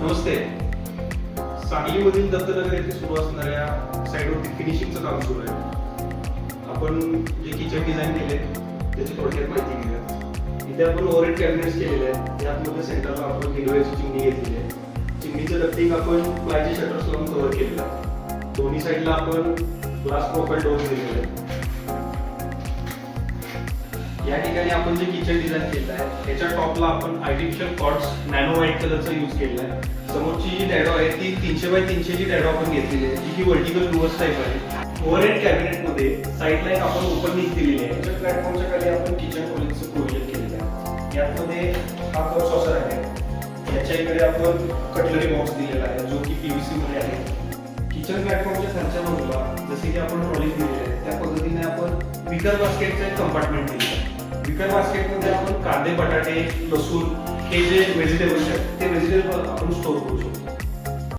नमस्ते. सांगलीमधील दत्तनगर येथे सुरू असणाऱ्या साईडवरती फिनिशिंगचं काम सुरू आहे. आपण जे किचन डिझाईन केले त्याची थोडक्यात माहिती घेऊया. इथे आपण ओव्हरहेड कॅबिनेट्स केलेले आहेत. यामध्ये सेंटरला आपण हिरव्याची चिमणी घेतलेली आहे. चिमणीचं डक्टिंग आपण प्लायचे शटर्स लावून कव्हर केलेलं आहे. दोन्ही साईडला आपण ग्लास प्रोफाइल डोअर्स दिलेले आहेत. या ठिकाणी आपण जे किचन डिझाईन केलं आहे त्याच्या टॉपला आपण आर्टिफिशियल कॉर्ड्स नॅनो व्हाईट कलरचा यूज केलेला आहे. समोरची जी डॅडो आहे ती 300 बाय 300 ची डॅडो आपण घेतलेली आहे, जी की वर्टिकल डुअर्स टाईप आहे. ओव्हरहेड कॅबिनेटमध्ये साईडला एक आपण ओपन निच दिलेली आहे. त्या प्लॅटफॉर्मच्या खाली आपण किचन खोलीचं प्रोव्हिजन केलेलं आहे. यामध्ये हा कप सॉसर आहे. याच्या इकडे आपण कटलरी बॉक्स दिलेला आहे जो की पीव्हीसी मध्ये आहे. किचन प्लॅटफॉर्मच्या खालच्या बाजूला जसे की आपण ट्रॉली दिलेली आहे त्या पद्धतीने आपण विकर बास्केटचं एक कंपार्टमेंट दिलेलं आहे. विकर बास्केटमध्ये आपण कांदे, बटाटे, लसूण हे जे व्हेजिटेबल्स आहेत ते व्हेजिटेबल आपण स्टोर करू शकतो.